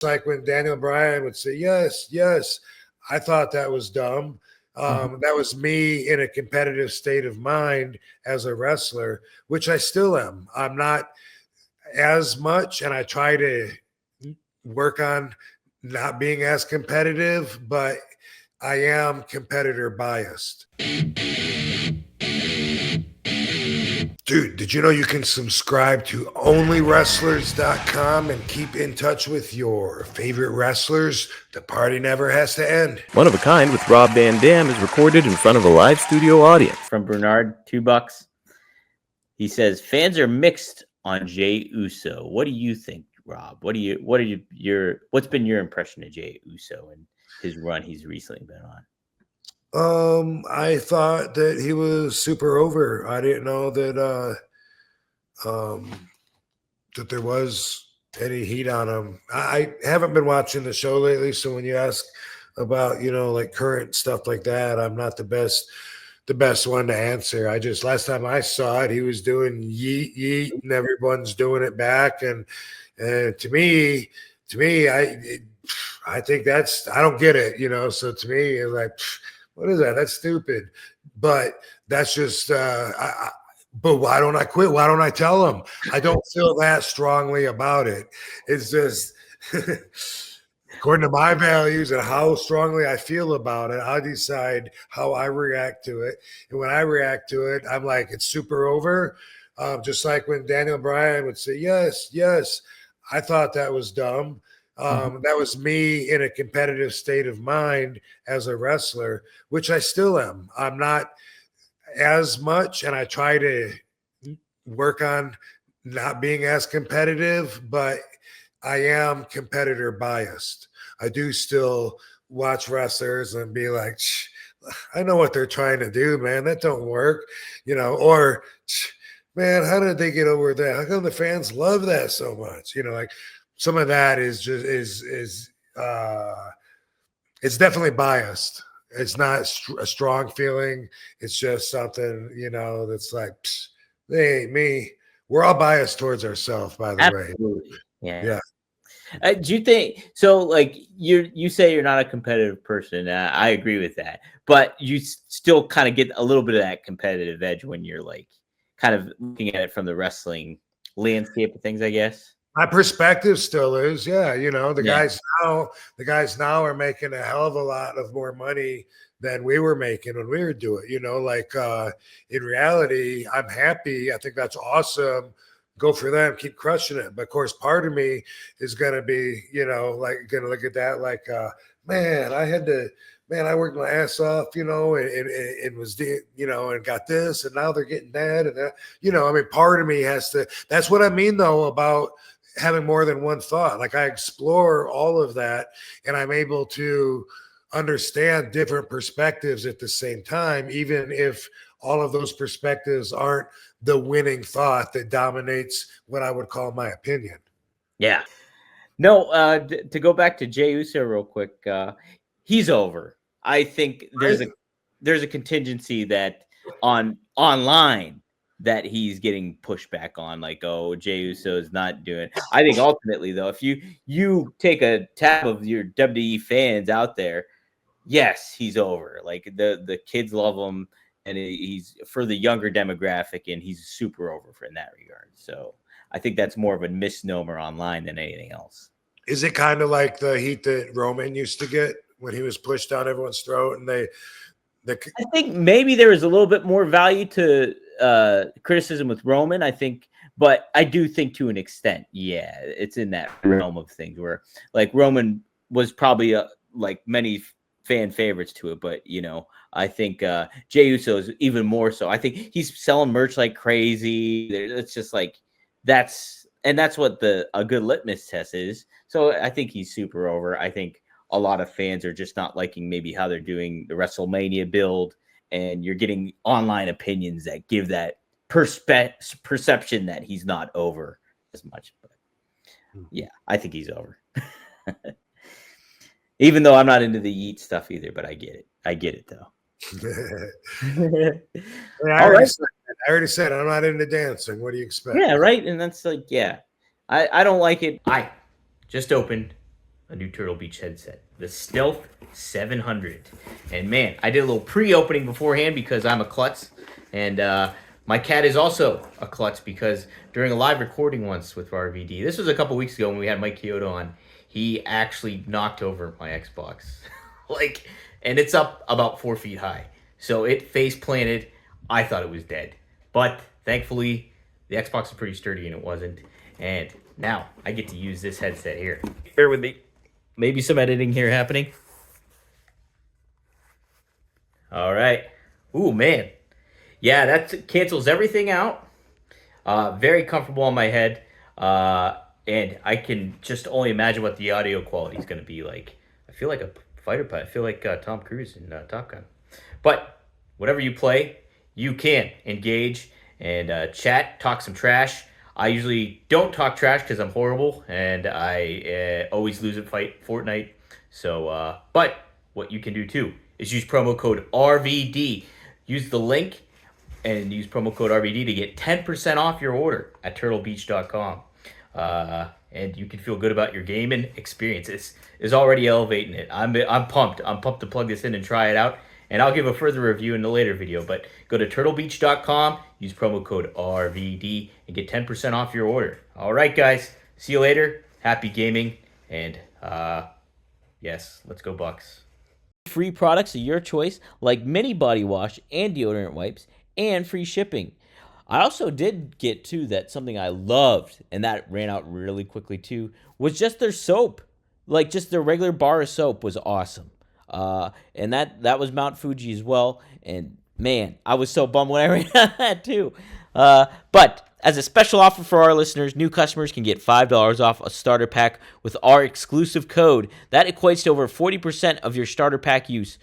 like when Daniel Bryan would say, yes, yes, I thought that was dumb. That was me in a competitive state of mind as a wrestler, which I still am. I'm not as much, and I try to work on not being as competitive, but I am competitor biased. Dude, did you know you can subscribe to onlywrestlers.com and keep in touch with your favorite wrestlers? The party never has to end. One of a Kind with Rob Van Dam is recorded in front of a live studio audience. From Bernard, $2. He says fans are mixed on Jey Uso. What do you think, Rob? What's been your impression of Jey Uso and his run he's recently been on? I thought that he was super over. I didn't know that that there was any heat on him. I haven't been watching the show lately, so when you ask about, like current stuff like that, I'm not the best one to answer. Last time I saw it, he was doing yeet yeet and everyone's doing it back, and to me I think I don't get it, so to me it's like, what is that? That's stupid. But that's just, but why don't I quit? Why don't I tell them? I don't feel that strongly about it. It's just, according to my values and how strongly I feel about it, I decide how I react to it. And when I react to it, I'm like, it's super over. Just like when Daniel Bryan would say, yes, yes, I thought that was dumb. That was me in a competitive state of mind as a wrestler, which I still am. I'm not as much, and I try to work on not being as competitive, but I am competitor biased. I do still watch wrestlers and be like, I know what they're trying to do, man. That don't work, or man, how did they get over that? How come the fans love that so much? Like, some of that is just it's definitely biased. It's not a strong feeling. It's just something, that's like, they ain't me. We're all biased towards ourselves, by the Absolutely. way. Yeah. Do you think so? Like you say you're not a competitive person. I agree with that, but you still kind of get a little bit of that competitive edge when you're like kind of looking at it from the wrestling landscape of things, I guess. My perspective still is, the guys now are making a hell of a lot of more money than we were making when we were doing it. In reality, I'm happy. I think that's awesome. Go for them, keep crushing it. But of course, part of me is going to be, going to look at that like, man, I worked my ass off, and was, and got this, and now they're getting that. And that, part of me has to, that's what I mean though, about having more than one thought. Like I explore all of that and I'm able to understand different perspectives at the same time, even if all of those perspectives aren't the winning thought that dominates what I would call my opinion. Yeah. No, to go back to Jey Uso real quick, he's over. I think there's a contingency that online that he's getting pushed back on, like, oh, Jey Uso is not doing. I think ultimately, though, if you take a tab of your WWE fans out there, yes, he's over. Like the kids love him, and he's for the younger demographic, and he's super over in that regard. So I think that's more of a misnomer online than anything else. Is it kind of like the heat that Roman used to get when he was pushed down everyone's throat, and I think maybe there is a little bit more value to criticism with Roman, I think, but I do think to an extent, yeah, it's in that realm of things where like Roman was probably like many fan favorites to it, but I think Jey Uso is even more so. I think he's selling merch like crazy. It's just like that's what a good litmus test is. So I think he's super over. I think a lot of fans are just not liking maybe how they're doing the WrestleMania build, and you're getting online opinions that give that perception that he's not over as much. But yeah, I think he's over. Even though I'm not into the YEET stuff either, but I get it. I get it though. I already said I'm not into dancing. What do you expect? Yeah, right. And that's like, yeah, I don't like it. I just opened a new Turtle Beach headset, the Stealth 700. And man, I did a little pre-opening beforehand because I'm a klutz, and my cat is also a klutz because during a live recording once with RVD, this was a couple weeks ago when we had Mike Kyoto on, he actually knocked over my Xbox. And it's up about 4 feet high. So it face planted. I thought it was dead. But thankfully, the Xbox is pretty sturdy and it wasn't. And now I get to use this headset here. Bear with me. Maybe some editing here happening. All right. Ooh, man. Yeah, that cancels everything out. Very comfortable on my head. And I can just only imagine what the audio quality is going to be like. I feel like a fighter pilot. I feel like Tom Cruise in Top Gun. But whatever you play, you can engage and chat, talk some trash. I usually don't talk trash because I'm horrible and I always lose at Fortnite. So, but what you can do too is use promo code RVD. Use the link and use promo code RVD to get 10% off your order at turtlebeach.com. And you can feel good about your gaming experience. It's is already elevating it. I'm pumped. I'm pumped to plug this in and try it out. And I'll give a further review in a later video. But go to turtlebeach.com, use promo code RVD, and get 10% off your order. All right, guys. See you later. Happy gaming. And yes, let's go Bucks. Free products of your choice, like mini body wash and deodorant wipes, and free shipping. I also did get too that something I loved, and that ran out really quickly too, was just their soap. Like just their regular bar of soap was awesome. And that was Mount Fuji as well. And man, I was so bummed when I ran out of that too. But as a special offer for our listeners, new customers can get $5 off a starter pack with our exclusive code. That equates to over 40% of your starter pack use.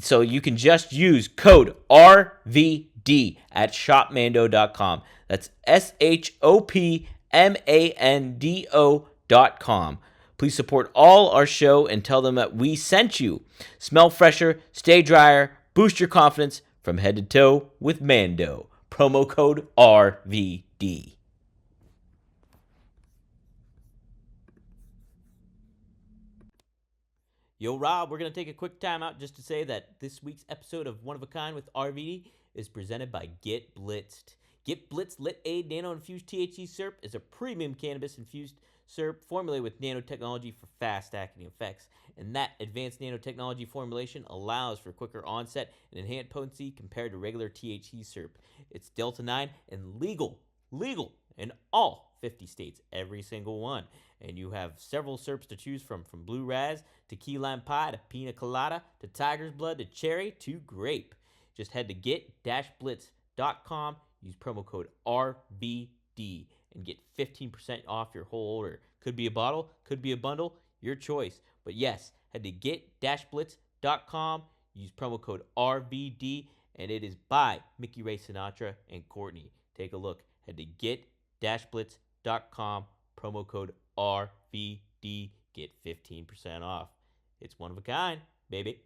So you can just use code RVD at shopmando.com. That's SHOPMANDO.com. Please support all our show and tell them that we sent you. Smell fresher, stay drier, boost your confidence from head to toe with Mando. Promo code RVD. Yo, Rob, we're going to take a quick time out just to say that this week's episode of One of a Kind with RVD is presented by Get Blitzed. Get Blitzed Lit Aid Nano Infused THC Syrup is a premium cannabis infused syrup formulated with nanotechnology for fast-acting effects. And that advanced nanotechnology formulation allows for quicker onset and enhanced potency compared to regular THC syrup. It's Delta 9 and legal in all 50 states, every single one. And you have several syrups to choose from Blue Raz to Key Lime Pie to Pina Colada to Tiger's Blood to Cherry to Grape. Just head to get-blitz.com, use promo code RVD, and get 15% off your whole order. Could be a bottle, could be a bundle, your choice. But yes, head to get-blitz.com, use promo code RVD, and it is by Mickey Ray Sinatra and Courtney. Take a look. Head to get-blitz.com, promo code RVD, get 15% off. It's one of a kind, baby.